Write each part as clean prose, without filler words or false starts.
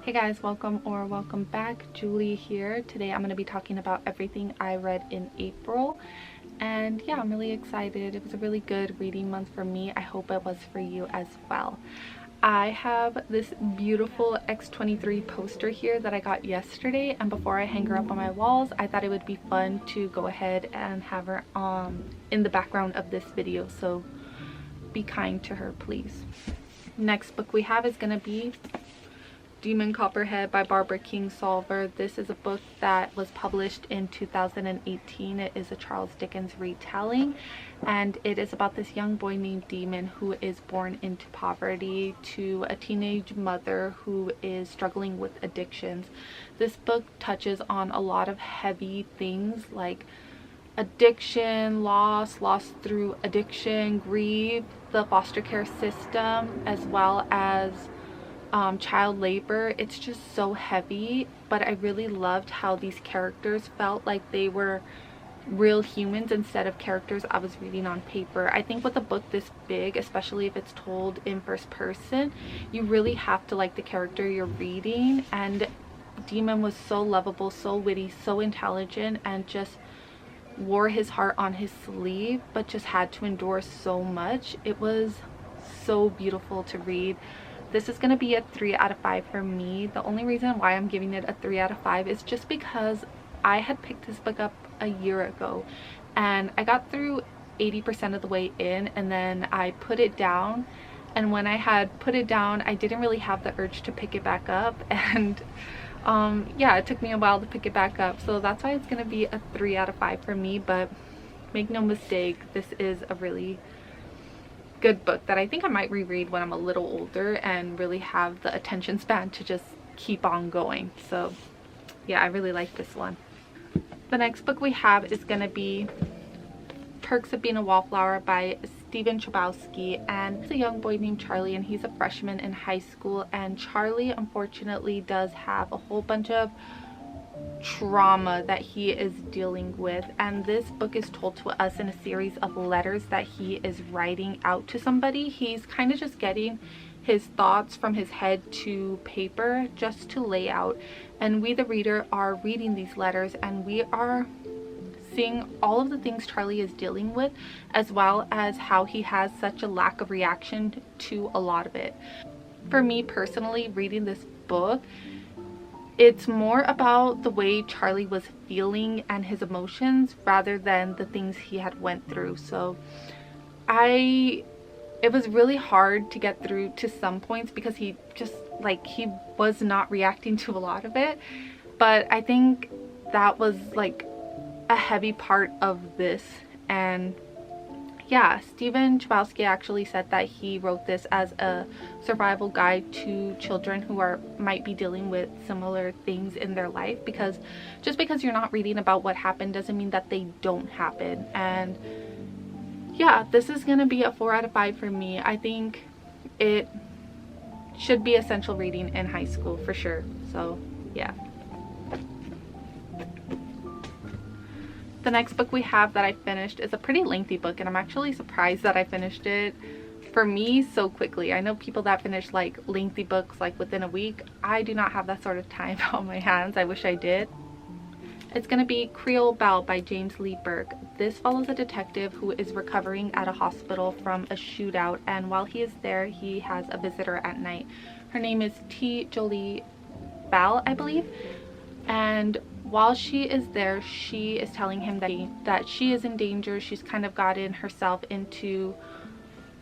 Hey guys, welcome back. Julie here. Today I'm going to be talking about everything I read in April. And yeah, I'm really excited. It was a really good reading month for me. I hope it was for you as well. I have this beautiful X23 poster here that I got yesterday, and before I hang her up on my walls, I thought it would be fun to go ahead and have her in the background of this video, so be kind to her, please. Next book we have is going to be Demon Copperhead by Barbara Kingsolver. This is a book that was published in 2018. It is a Charles Dickens retelling, and it is about this young boy named Demon who is born into poverty to a teenage mother who is struggling with addictions. This book touches on a lot of heavy things like addiction, loss through addiction, grief, the foster care system, as well as child labor. It's just so heavy, but I really loved how these characters felt like they were real humans instead of characters I was reading on paper. I think with a book this big, especially if it's told in first person, you really have to like the character you're reading, and Demon was so lovable, so witty, so intelligent, and just wore his heart on his sleeve, but just had to endure so much. It was so beautiful to read. This is going to be a 3 out of 5 for me. The only reason why I'm giving it a 3 out of 5 is just because I had picked this book up a year ago and I got through 80% of the way in, and then I put it down, and when I had put it down I didn't really have the urge to pick it back up, and yeah, it took me a while to pick it back up, so that's why it's going to be a 3 out of 5 for me. But make no mistake, this is a really good book that I think I might reread when I'm a little older and really have the attention span to just keep on going. So yeah, I really like this one. The next book we have is going to be Perks of Being a Wallflower by Stephen Chbosky, and it's a young boy named Charlie, and he's a freshman in high school, and Charlie unfortunately does have a whole bunch of trauma that he is dealing with, and this book is told to us in a series of letters that he is writing out to somebody. He's kind of just getting his thoughts from his head to paper just to lay out, and we the reader are reading these letters and we are seeing all of the things Charlie is dealing with, as well as how he has such a lack of reaction to a lot of it. For me personally, reading this book, it's more about the way Charlie was feeling and his emotions rather than the things he had went through. So it was really hard to get through to some points because he just he was not reacting to a lot of it, but I think that was like a heavy part of this. And yeah, Stephen Chbosky actually said that he wrote this as a survival guide to children who might be dealing with similar things in their life, because just because you're not reading about what happened doesn't mean that they don't happen. And yeah, this is gonna be a 4 out of 5 for me. I think it should be essential reading in high school for sure. So yeah. The next book we have that I finished is a pretty lengthy book, and I'm actually surprised that I finished it for me so quickly. I know people that finish like lengthy books like within a week. I do not have that sort of time on my hands. I wish I did. It's going to be Creole Belle by James Lee Burke. This follows a detective who is recovering at a hospital from a shootout, and while he is there he has a visitor at night. Her name is T. Jolie Belle, I believe, and while she is there, she is telling him that she is in danger. She's kind of gotten herself into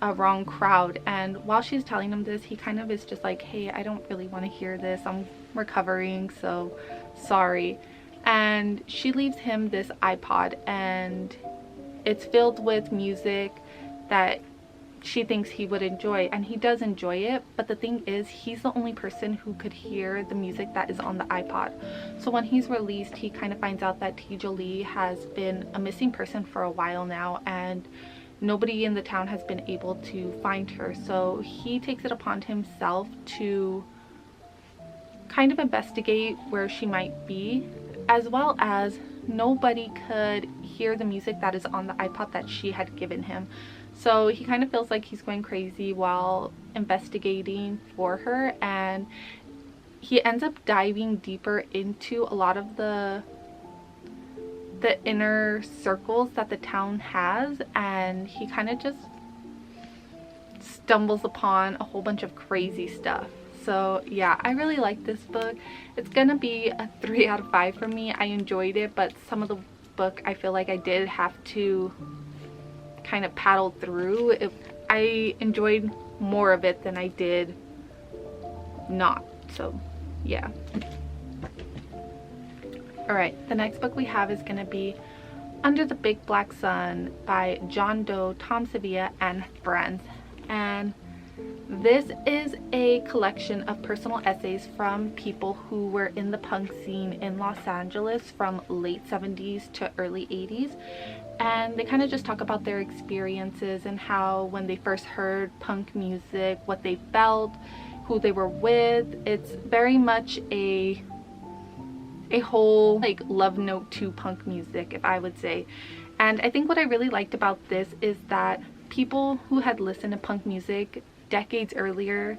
a wrong crowd, and while she's telling him this, he kind of is just like, hey, I don't really want to hear this. I'm recovering, so sorry. And she leaves him this iPod, and it's filled with music that she thinks he would enjoy, and he does enjoy it, but the thing is, he's the only person who could hear the music that is on the iPod. So when he's released, he kind of finds out that T. Jolie has been a missing person for a while now, and nobody in the town has been able to find her. So he takes it upon himself to kind of investigate where she might be, as well as nobody could hear the music that is on the iPod that she had given him. So he kind of feels like he's going crazy while investigating for her, and he ends up diving deeper into a lot of the inner circles that the town has, and he kind of just stumbles upon a whole bunch of crazy stuff. So yeah, I really like this book. It's gonna be a 3 out of 5 for me. I enjoyed it, but some of the book I feel like I did have to kind of paddle through. I enjoyed more of it than I did not. So yeah. Alright, the next book we have is going to be Under the Big Black Sun by John Doe, Tom Sevilla, and friends. And this is a collection of personal essays from people who were in the punk scene in Los Angeles from late 70s to early 80s. And they kind of just talk about their experiences and how when they first heard punk music, what they felt, who they were with. It's very much a whole like love note to punk music, if I would say. And I think what I really liked about this is that people who had listened to punk music decades earlier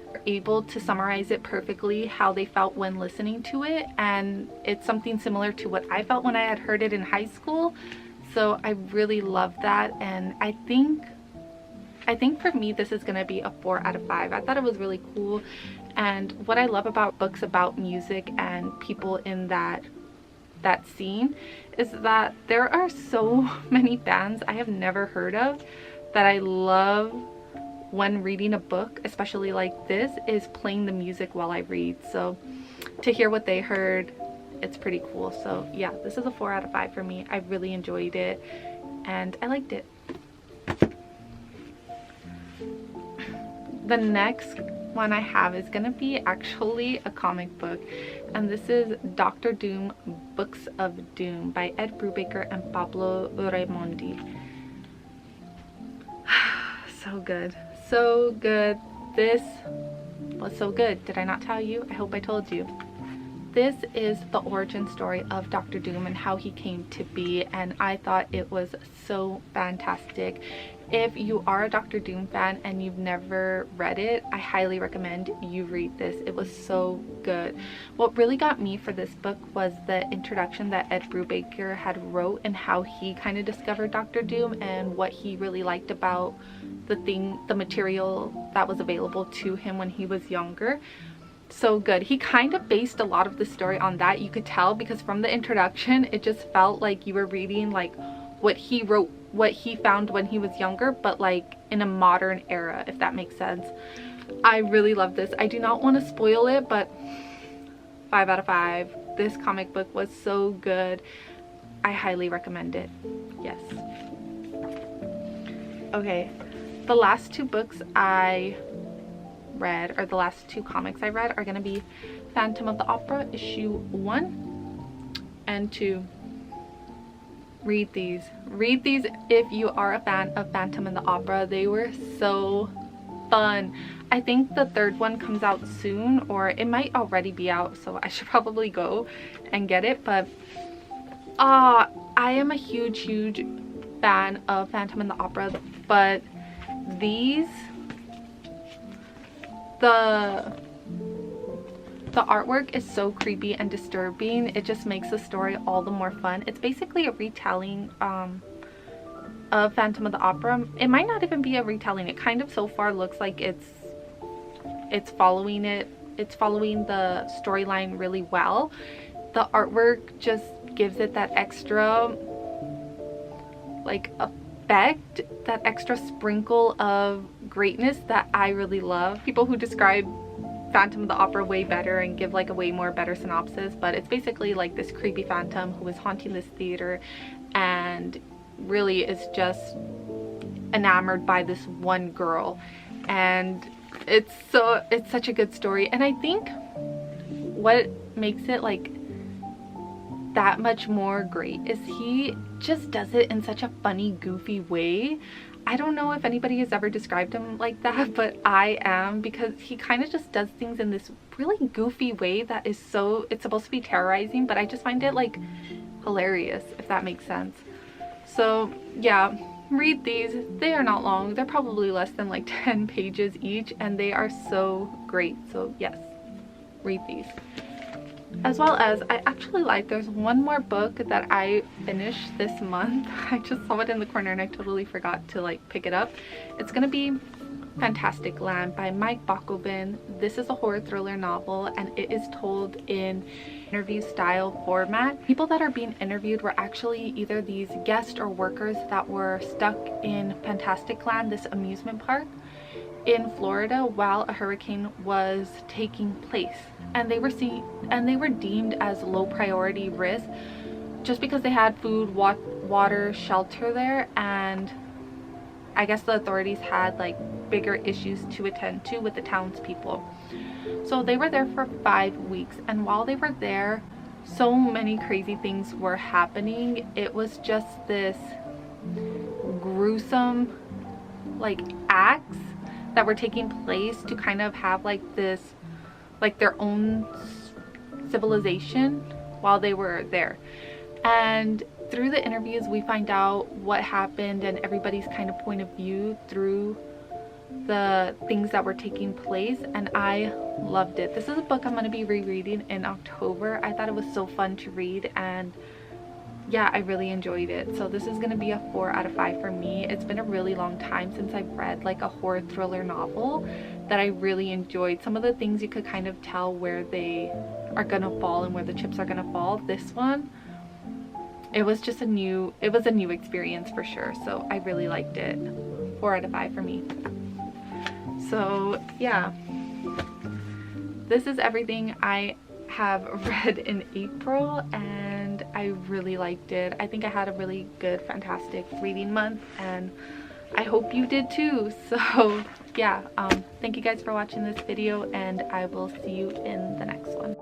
were able to summarize it perfectly, how they felt when listening to it. And it's something similar to what I felt when I had heard it in high school. So I really love that, and I think for me this is gonna be a 4 out of 5. I thought it was really cool. And what I love about books about music and people in that scene is that there are so many bands I have never heard of that I love when reading a book, especially like this, is playing the music while I read. So to hear what they heard, it's pretty cool. So yeah, this is a 4 out of 5 for me. I really enjoyed it and I liked it. The next one I have is gonna be actually a comic book, and this is Dr. Doom Books of Doom by Ed Brubaker and Pablo Raimondi. So good, so good. This was so good. Did I not tell you? I hope I told you. This is the origin story of Dr. Doom and how he came to be, and I thought it was so fantastic. If you are a Dr. Doom fan and you've never read it, I highly recommend you read this. It was so good. What really got me for this book was the introduction that Ed Brubaker had wrote and how he kind of discovered Dr. Doom and what he really liked about the material that was available to him when he was younger. So good. He kind of based a lot of the story on that. You could tell because from the introduction it just felt like you were reading like what he wrote, what he found when he was younger, but like in a modern era, if that makes sense. I really love this. I do not want to spoil it, but 5 out of 5. This comic book was so good. I highly recommend it. Yes. Okay, the last 2 books I read, or the last 2 comics I read, are gonna be Phantom of the Opera issue 1 and 2. Read these if you are a fan of Phantom of the Opera. They were so fun. I think the 3rd one comes out soon, or it might already be out, so I should probably go and get it. But I am a huge fan of Phantom of the Opera, but these, the artwork is so creepy and disturbing. It just makes the story all the more fun. It's basically a retelling of Phantom of the Opera. It might not even be a retelling. It kind of so far looks like it's following the storyline really well. The artwork just gives it that extra like effect, that extra sprinkle of greatness that I really love. People who describe Phantom of the Opera way better and give like a way more better synopsis, but it's basically like this creepy phantom who is haunting this theater and really is just enamored by this one girl, and it's such a good story. And I think what makes it like that much more great is he just does it in such a funny, goofy way. I don't know if anybody has ever described him like that, but I am, because he kind of just does things in this really goofy way that is so, it's supposed to be terrorizing, but I just find it like hilarious, if that makes sense. So yeah, read these. They are not long. They're probably less than like 10 pages each, and they are so great. So yes. read these. As well as I actually like, there's one more book that I finished this month. I just saw it in the corner and I totally forgot to like pick it up. It's gonna be Fantasticland by Mike Bakoven. This is a horror thriller novel and it is told in interview style format. People that are being interviewed were actually either these guests or workers that were stuck in Fantasticland, this amusement park in Florida, while a hurricane was taking place, and they were deemed as low priority risk just because they had food, water, shelter there, and I guess the authorities had like bigger issues to attend to with the townspeople. So they were there for 5 weeks, and while they were there, so many crazy things were happening. It was just this gruesome like acts that were taking place to kind of have like this, like their own civilization while they were there. And through the interviews we find out what happened and everybody's kind of point of view through the things that were taking place, and I loved it. This is a book I'm going to be rereading in October. I thought it was so fun to read, and yeah, I really enjoyed it. So this is going to be a 4 out of 5 for me. It's been a really long time since I've read like a horror thriller novel that I really enjoyed. Some of the things you could kind of tell where they are going to fall and where the chips are going to fall. This one, it was just a new experience for sure. So I really liked it. 4 out of 5 for me. So yeah, this is everything I have read in April, and I really liked it. I think I had a really good, fantastic reading month, and I hope you did too. So yeah, thank you guys for watching this video, and I will see you in the next one.